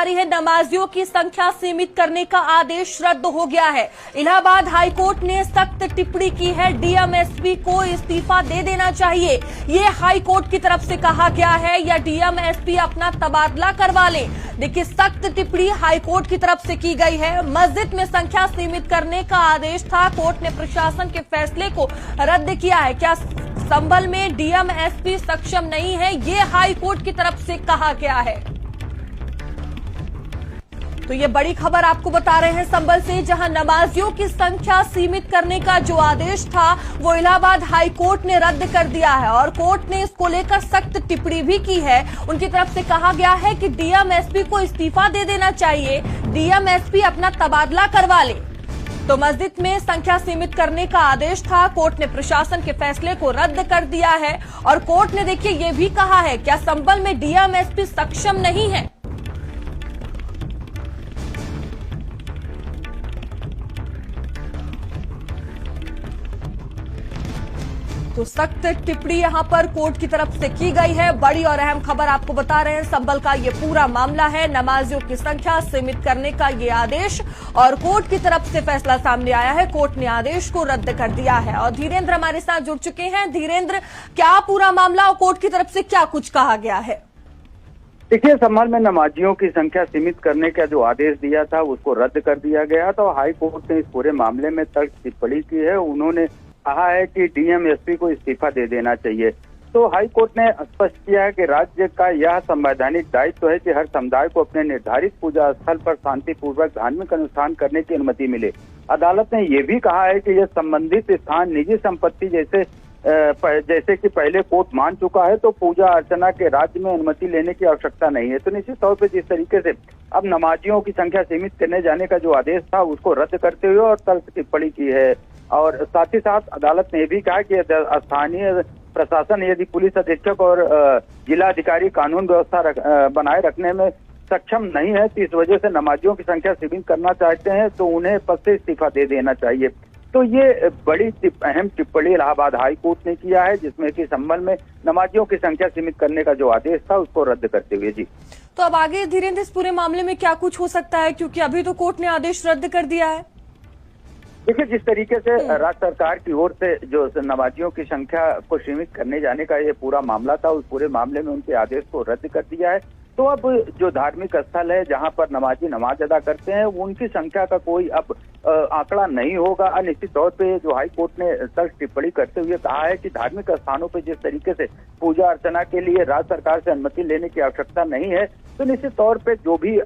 रही है, नमाजियों की संख्या सीमित करने का आदेश रद्द हो गया है। इलाहाबाद हाईकोर्ट ने सख्त टिप्पणी की है, डीएम एसपी को इस्तीफा दे देना चाहिए। ये हाईकोर्ट की तरफ से कहा गया है, या डीएम एसपी अपना तबादला करवा ले। देखिए, सख्त टिप्पणी हाईकोर्ट की तरफ से की गई है। मस्जिद में संख्या सीमित करने का आदेश था, कोर्ट ने प्रशासन के फैसले को रद्द किया है। क्या संभल में डीएम एसपी सक्षम नहीं है, ये हाई कोर्ट की तरफ से कहा गया है। तो ये बड़ी खबर आपको बता रहे हैं संभल से, जहां नमाजियों की संख्या सीमित करने का जो आदेश था वो इलाहाबाद हाई कोर्ट ने रद्द कर दिया है और कोर्ट ने इसको लेकर सख्त टिप्पणी भी की है। उनकी तरफ से कहा गया है कि डीएम एसपी को इस्तीफा दे देना चाहिए, डीएम एसपी अपना तबादला करवा ले। तो मस्जिद में संख्या सीमित करने का आदेश था, कोर्ट ने प्रशासन के फैसले को रद्द कर दिया है और कोर्ट ने देखिए ये भी कहा है, क्या संभल में डीएम एसपी सक्षम नहीं है। तो सख्त टिप्पणी यहां पर कोर्ट की तरफ से की गई है। बड़ी और अहम खबर आपको बता रहे हैं, संभल का ये पूरा मामला है, नमाजियों की संख्या सीमित करने का ये आदेश और कोर्ट की तरफ से फैसला सामने आया है। कोर्ट ने आदेश को रद्द कर दिया है और धीरेन्द्र हमारे साथ जुड़ चुके हैं। धीरेन्द्र, क्या पूरा मामला और कोर्ट की तरफ से क्या कुछ कहा गया है? देखिए, संभल में नमाजियों की संख्या सीमित करने का जो आदेश दिया था उसको रद्द कर दिया गया। तो हाई कोर्ट ने इस पूरे मामले में तर्क टिप्पणी की है। उन्होंने कहा है कि डीएम एसपी को इस्तीफा दे देना चाहिए। तो हाई कोर्ट ने स्पष्ट किया है कि राज्य का यह संवैधानिक दायित्व है कि हर समुदाय को अपने निर्धारित पूजा स्थल पर शांतिपूर्वक धार्मिक अनुष्ठान करने की अनुमति मिले। अदालत ने यह भी कहा है कि यह संबंधित स्थान निजी संपत्ति जैसे कि पहले कोर्ट मान चुका है, तो पूजा अर्चना के राज्य में अनुमति लेने की आवश्यकता नहीं है। तो निश्चित तौर पर जिस तरीके से अब नमाजियों की संख्या सीमित करने जाने का जो आदेश था उसको रद्द करते हुए और तर्क टिप्पणी की है। और साथ ही साथ अदालत ने भी कहा कि स्थानीय प्रशासन यदि पुलिस अधीक्षक और जिला अधिकारी कानून व्यवस्था बनाए रखने में सक्षम नहीं है, तो इस वजह से नमाजियों की संख्या सीमित करना चाहते हैं, तो उन्हें पद से इस्तीफा दे देना चाहिए। तो ये बड़ी अहम टिप्पणी इलाहाबाद हाई कोर्ट ने किया है, जिसमें कि संबल में नमाजियों की संख्या सीमित करने का जो आदेश था उसको रद्द करते हुए। जी, तो अब आगे धीरेन्द्र इस पूरे मामले में क्या कुछ हो सकता है, क्योंकि अभी तो कोर्ट ने आदेश रद्द कर दिया है? देखिए, जिस तरीके से राज्य सरकार की ओर से जो नमाजियों की संख्या को सीमित करने जाने का ये पूरा मामला था, उस पूरे मामले में उनके आदेश को रद्द कर दिया है। तो अब जो धार्मिक स्थल है जहां पर नमाजी नमाज अदा करते हैं, उनकी संख्या का कोई अब आंकड़ा नहीं होगा। निश्चित तौर पे जो हाई कोर्ट ने तर्क टिप्पणी करते हुए कहा है कि धार्मिक स्थानों पर जिस तरीके से पूजा अर्चना के लिए राज्य सरकार से अनुमति लेने की आवश्यकता नहीं है, तो निश्चित तौर पे जो भी